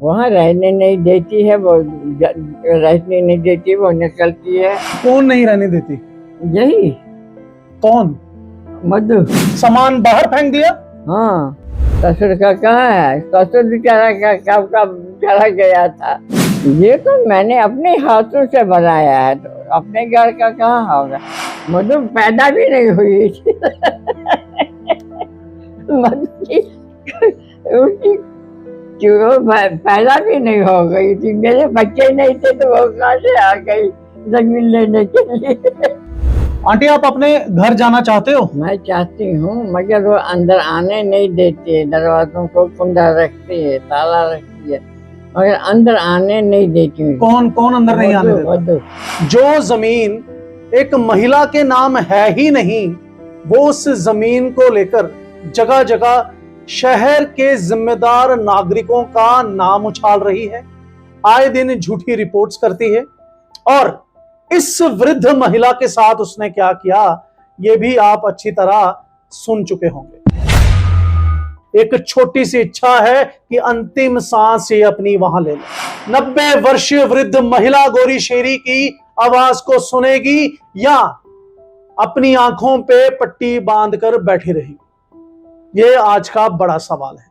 वहाँ रहने नहीं देती है वो, रहने नहीं देती, वो निकलती है। कौन नहीं रहने देती? यही कौन? मधु। सामान बाहर फेंक दिया? हाँ, ससुर का कहाँ है? ससुर बेचारा का कब कब चला गया था। ये तो मैंने अपने हाथों से बनाया है, तो अपने घर का कहाँ होगा। मधु पैदा भी नहीं हुई थी। मधु की उसकी पैदा भी नहीं हो गई थी। मेरे बच्चे नहीं थे तो वो कहाँ से आ गई जमीन लेने के लिए। आंटी, आप अपने घर जाना चाहते हो? मैं चाहती हूँ, मगर वो अंदर आने नहीं देती है। दरवाजों को कुंडा रखती है, ताला रखती है, मगर अंदर आने नहीं देती है। कौन कौन अंदर नहीं आने देता? जो जमीन एक महिला के नाम है ही नहीं, वो उस जमीन को लेकर जगह जगह शहर के जिम्मेदार नागरिकों का नाम उछाल रही है, आए दिन झूठी रिपोर्ट्स करती है। और इस वृद्ध महिला के साथ उसने क्या किया, ये भी आप अच्छी तरह सुन चुके होंगे। एक छोटी सी इच्छा है कि अंतिम सांस ये अपनी वहां ले ले। 90 वर्षीय वृद्ध महिला गौरी शेरी की आवाज को सुनेगी या अपनी आंखों पे पट्टी बांधकर बैठी रहेगी, ये आज का बड़ा सवाल है।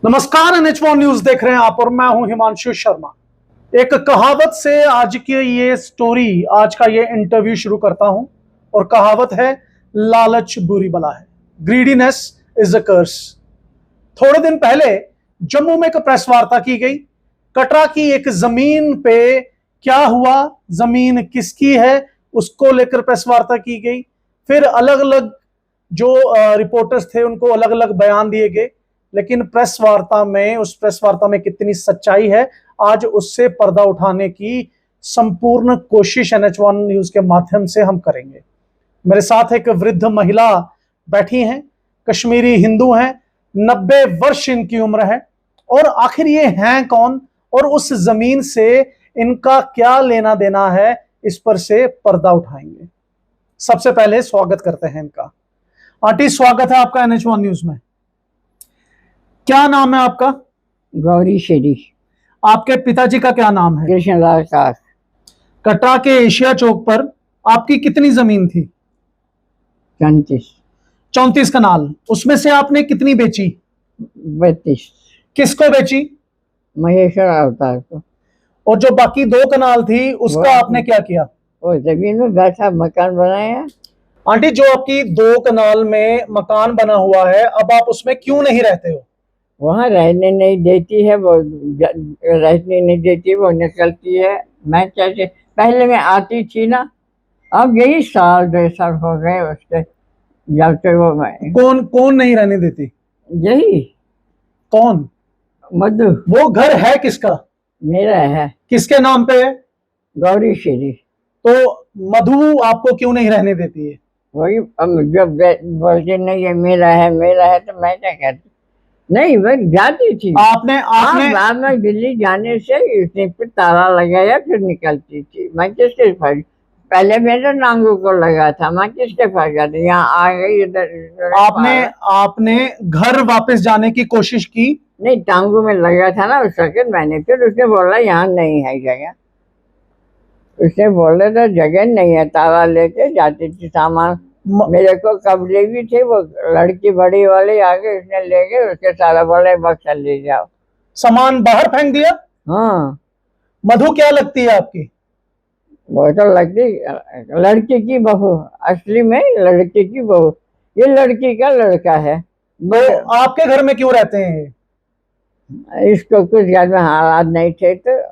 नमस्कार, NH1 न्यूज देख रहे हैं आप और मैं हूं हिमांशु शर्मा। एक कहावत से आज की ये स्टोरी, आज का ये इंटरव्यू शुरू करता हूं। और कहावत है, लालच बुरी बला है, ग्रीडीनेस इज अ कर्स। थोड़े दिन पहले जम्मू में एक प्रेस वार्ता की गई। कटरा की एक जमीन पे क्या हुआ, जमीन किसकी है, उसको लेकर प्रेस वार्ता की गई। फिर अलग अलग जो रिपोर्टर्स थे उनको अलग अलग बयान दिए गए, लेकिन प्रेस वार्ता में, उस प्रेस वार्ता में कितनी सच्चाई है, आज उससे पर्दा उठाने की संपूर्ण कोशिश NH1 न्यूज के माध्यम से हम करेंगे। मेरे साथ एक वृद्ध महिला बैठी हैं, कश्मीरी हिंदू हैं, 90 वर्ष इनकी उम्र है। और आखिर ये हैं कौन और उस जमीन से इनका क्या लेना देना है, इस पर से पर्दा उठाएंगे। सबसे पहले स्वागत करते हैं इनका। आंटी, स्वागत है आपका NH1 न्यूज में। क्या नाम है आपका? गौरी शेरी। आपके पिताजी का क्या नाम है? कृष्णलाल काक। कटरा के एशिया चौक पर आपकी कितनी जमीन थी? 34 कनाल। उसमें से आपने कितनी बेची? 32। किसको बेची? महेश्वर अवतार को। और जो बाकी 2 कनाल थी उसका आपने क्या किया? वो जमीन में बैठा मकान बनाया। आंटी, जो आपकी 2 कनाल में मकान बना हुआ है, अब आप उसमें क्यों नहीं रहते हो? वहाँ रहने नहीं देती है वो, रहने नहीं देती, वो निकलती है। मैं कैसे, पहले मैं आती थी ना, अब यही 1.5 साल हो गए उसके, जब से वो मैं। कौन कौन नहीं रहने देती? यही कौन? मधु। वो घर है किसका? मेरा है। किसके नाम पे है? गौरी शेरी। तो मधु आपको क्यों नहीं रहने देती है? वही जब बोलते नहीं है मेरा है, मेरा है, तो मैं क्या करती? नहीं, मैं जाती थी। आपने बाद में दिल्ली जाने से उसने फिर ताला लगाया, फिर निकलती थी। मैं किसके फंस, पहले मेरे नांगू को लगा था, मैं किसके फंस जाती? यहाँ आ गई इधर। आपने घर वापस जाने की कोशिश की? नहीं, टांगू में लगा था ना उस वक्त मैंने। फिर उसने बोला यहाँ नहीं है जगह। उसने बोला था जगह नहीं है, ताला लेके जाती थी। सामान मेरे को कब्जे भी थे, वो लड़की बड़ी वाली आ गई, उसने ले गए, उसके सारा बोले बक्सा ले जाओ। सामान बाहर फेंक दिया? हाँ। मधु क्या लगती है आपकी? वो तो लगती लड़की की बहू, असली में लड़की की बहू। ये लड़की का लड़का है। तो आपके घर में क्यों रहते हैं? इसको कुछ घर में हालात नहीं थे तो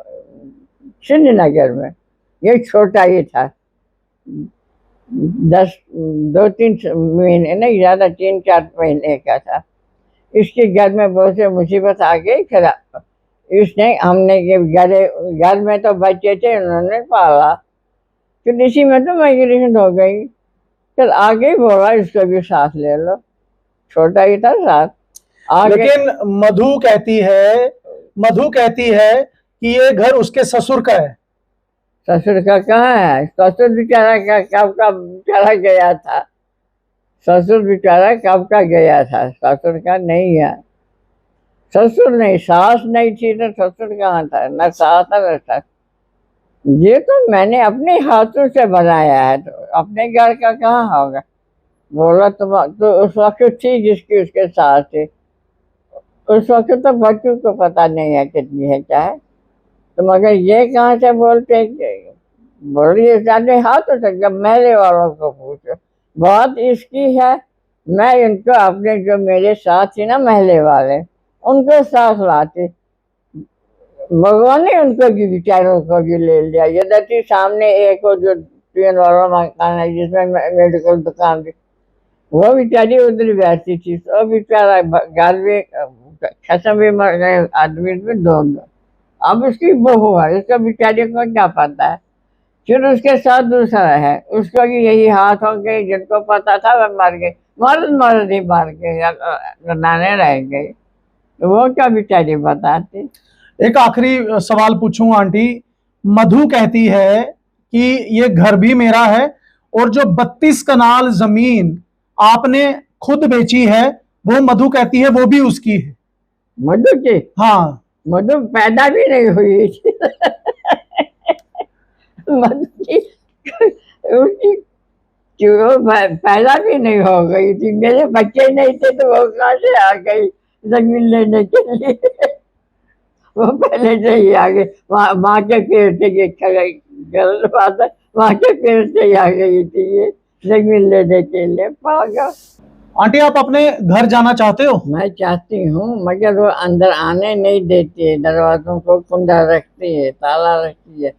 श्रीनगर में, ये छोटा ही था, 2-3 महीने नहीं, ज्यादा 3-4 महीने का था। इसके घर में बहुत से मुसीबत आ गई। फिर इसने, हमने घर में तो बच्चे थे, उन्होंने पाला। फिर इसी में तो माइग्रेशन हो गई। फिर आगे बोला इसको भी साथ ले लो, छोटा ही था साथ। लेकिन मधु कहती है कि ये घर उसके ससुर का है। ससुर का कहाँ है? ससुर बेचारा का कब चला गया था। ससुर बेचारा कब का गया था, ससुर का नहीं है। ससुर नहीं, सास नहीं थी तो ससुर कहाँ था, न सास न सस। ये तो मैंने अपने हाथों से बनाया है, तो अपने घर का कहाँ होगा। बोला तो उस वक्त थी जिसकी उसके सास थी, उस वक्त तो बच्चों को पता नहीं है कितनी है क्या है। तो मगर ये कहाँ से बोलते बोल रही है हाथों से, जब महले वालों को पूछो बात इसकी है। मैं इनको अपने जो मेरे साथ थी ना महले वाले, उनको साथ लाती, भगवान ने उनको भी बेचारों को भी ले लिया। यद्यपि सामने एक और जो 3 वाला मकान है जिसमें मेडिकल दुकान थी, वो बेचारी उधर बैठती थी। तो बेचारा घर में खत्म भी मर गए आदमी में 2। अब उसकी बहू है, उसका बेचारी को क्या पता है। फिर उसके साथ दूसरा है, उसको भी यही हाथ हो गई, जिनको पता था वह मर गई, मर्द ही मार गए, नाने रह गई। तो वो क्या बेचारी बताती। एक आखिरी सवाल पूछूं आंटी, मधु कहती है कि ये घर भी मेरा है और जो 32 कनाल जमीन आपने खुद बेची है वो मधु कहती है वो भी उसकी है। मधु की? हाँ, मधु पैदा भी नहीं हुई थी। मधु की उसकी पैदा भी नहीं हो गई थी। मेरे बच्चे नहीं थे तो वो कहाँ से आ गई जमीन लेने के लिए। वो पहले से ही आ गई, माँ के पेड़ से गलत बात है, माँ के पेड़ से ही आ गई थी ये जमीन लेने के लिए। पागल। आंटी आप अपने घर जाना चाहते हो? मैं चाहती हूँ, मगर वो अंदर आने नहीं देती है, दरवाजों को कुंडा रखती है, ताला रखती है,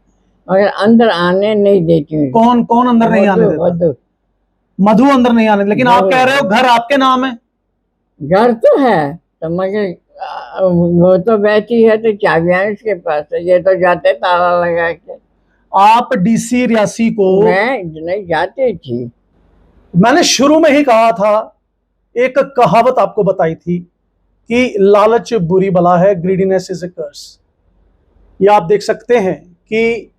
मगर अंदर आने नहीं देती हूँ। कौन कौन अंदर नहीं आने देता? मधु। मधु अंदर नहीं आने, लेकिन आप कह रहे हो घर आपके नाम है। घर तो है, तो मगर वो तो बैठी है तो चाबियां उसके पास है, ये तो जाते ताला लगा के। आप डीसी रियासी को? मैं नहीं जाती थी। मैंने शुरू में ही कहा था, एक कहावत आपको बताई थी कि लालच बुरी बला है, ग्रीडीनेस इज ए कर्स। ये आप देख सकते हैं कि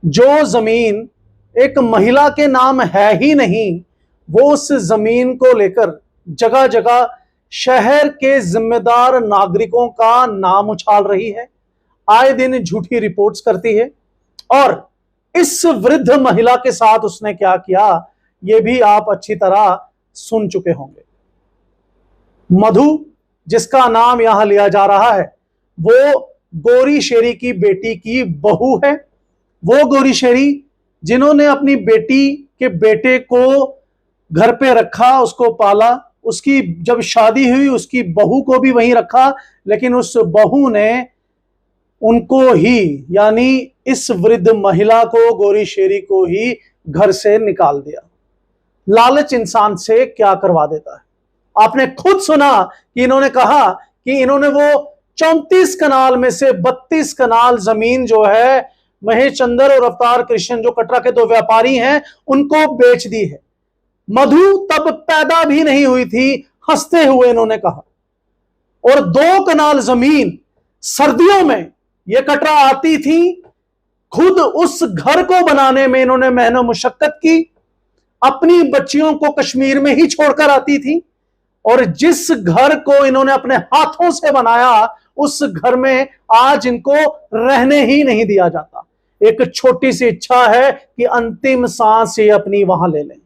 जो जमीन एक महिला के नाम है ही नहीं, वो उस जमीन को लेकर जगह जगह शहर के जिम्मेदार नागरिकों का नाम उछाल रही है, आए दिन झूठी रिपोर्ट्स करती है। और इस वृद्ध महिला के साथ उसने क्या किया ये भी आप अच्छी तरह सुन चुके होंगे। मधु जिसका नाम यहां लिया जा रहा है वो गौरी शेरी की बेटी की बहू है। वो गौरी शेरी जिन्होंने अपनी बेटी के बेटे को घर पे रखा, उसको पाला, उसकी जब शादी हुई उसकी बहू को भी वहीं रखा, लेकिन उस बहू ने उनको ही, यानी इस वृद्ध महिला को, गौरी शेरी को ही घर से निकाल दिया। लालच इंसान से क्या करवा देता है। आपने खुद सुना कि इन्होंने कहा कि इन्होंने वो 34 कनाल में से 32 कनाल जमीन जो है महेश चंद्र और अवतार कृष्ण जो कटरा के 2 व्यापारी हैं उनको बेच दी है। मधु तब पैदा भी नहीं हुई थी, हंसते हुए इन्होंने कहा। और 2 कनाल जमीन सर्दियों में ये कटरा आती थी, खुद उस घर को बनाने में इन्होंने मेहनत मुशक्कत की, अपनी बच्चियों को कश्मीर में ही छोड़कर आती थी। और जिस घर को इन्होंने अपने हाथों से बनाया उस घर में आज इनको रहने ही नहीं दिया जाता। एक छोटी सी इच्छा है कि अंतिम सांस ये अपनी वहां ले लें,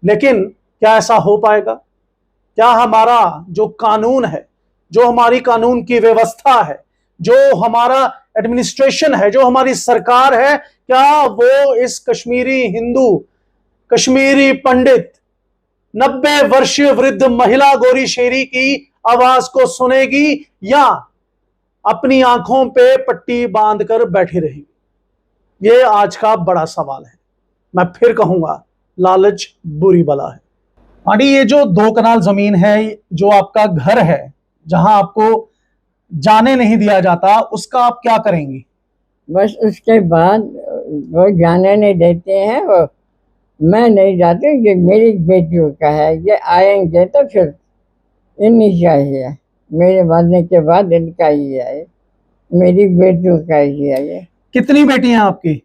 लेकिन क्या ऐसा हो पाएगा? क्या हमारा जो कानून है, जो हमारी कानून की व्यवस्था है, जो हमारा एडमिनिस्ट्रेशन है, जो हमारी सरकार है, क्या वो इस कश्मीरी हिंदू, कश्मीरी पंडित 90 वर्षीय वृद्ध महिला गौरी शेरी की आवाज को सुनेगी या अपनी आंखों पे पट्टी बांधकर बैठी रहेगी? ये आज का बड़ा सवाल है। मैं फिर कहूंगा, लालच बुरी बला है। आंटी ये जो 2 कनाल जमीन है, जो आपका घर है, जहां आपको जाने नहीं दिया जाता, उसका आप क्या करेंगी? बस उसके बाद वो जाने नहीं देते हैं, वो मैं नहीं जाती, ये मेरी बेटियों का है, ये आएंगे तो फिर इन्हीं का ही है, मेरे मरने के बाद इनका ही है, मेरी बेटियों का ही है ये। कितनी बेटियां आपकी?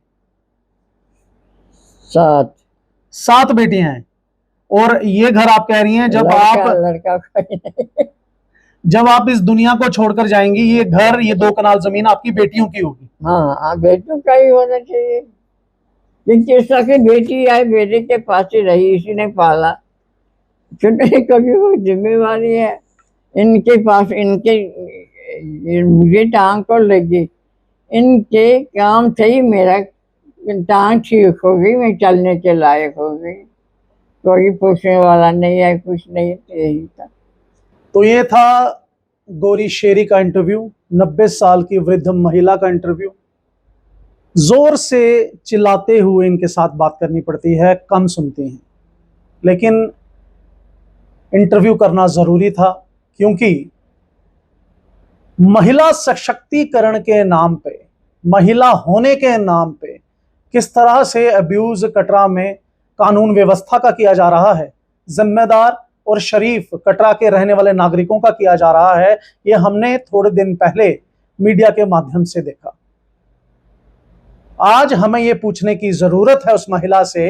7 बेटियां हैं। और ये घर आप कह रही हैं जब लड़का आप लड़का कोई नहीं। जब आप इस दुनिया को छोड़कर जाएंगी, ये घर, ये 2 कनाल जमीन आपकी बेटियों की होगी। हाँ हाँ, बेटों का ही होना चाहिए। क्योंकि इस की बेटी आई, बेटे के पास ही रही, इसी ने पाला। छोटे कभी वो जिम्मेवारी है इनके पास। मुझे टांग को लगी, इनके काम से ही मेरा टांग ठीक हो गई, मैं चलने के लायक हो गई। कोई पूछने वाला नहीं है, कुछ नहीं, यही था। तो ये था गौरी शेरी का इंटरव्यू, 90 साल की वृद्ध महिला का इंटरव्यू। जोर से चिल्लाते हुए इनके साथ बात करनी पड़ती है, कम सुनती हैं, लेकिन इंटरव्यू करना जरूरी था, क्योंकि महिला सशक्तिकरण के नाम पे, महिला होने के नाम पे किस तरह से अब्यूज कटरा में कानून व्यवस्था का किया जा रहा है, जिम्मेदार और शरीफ कटरा के रहने वाले नागरिकों का किया जा रहा है, ये हमने थोड़े दिन पहले मीडिया के माध्यम से देखा। आज हमें यह पूछने की जरूरत है उस महिला से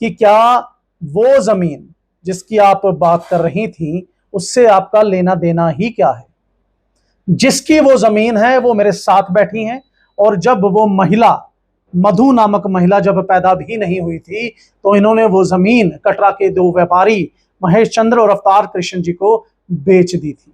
कि क्या वो जमीन जिसकी आप बात कर रही थी, उससे आपका लेना देना ही क्या है। जिसकी वो जमीन है वो मेरे साथ बैठी हैं, और जब वो महिला, मधु नामक महिला जब पैदा भी नहीं हुई थी, तो इन्होंने वो जमीन कटरा के 2 व्यापारी महेश चंद्र और अवतार कृष्ण जी को बेच दी थी।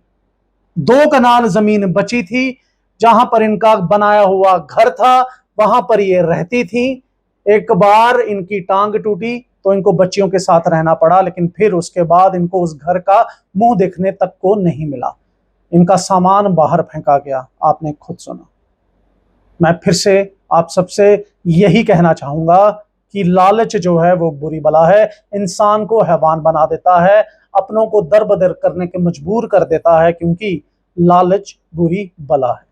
2 कनाल जमीन बची थी, जहां पर इनका बनाया हुआ घर था, वहां पर ये रहती थी। एक बार इनकी टांग टूटी तो इनको बच्चियों के साथ रहना पड़ा, लेकिन फिर उसके बाद इनको उस घर का मुंह देखने तक को नहीं मिला। इनका सामान बाहर फेंका गया, आपने खुद सुना। मैं फिर से आप सबसे यही कहना चाहूंगा कि लालच जो है वो बुरी बला है, इंसान को हैवान बना देता है, अपनों को दर बदर करने के मजबूर कर देता है, क्योंकि लालच बुरी बला है।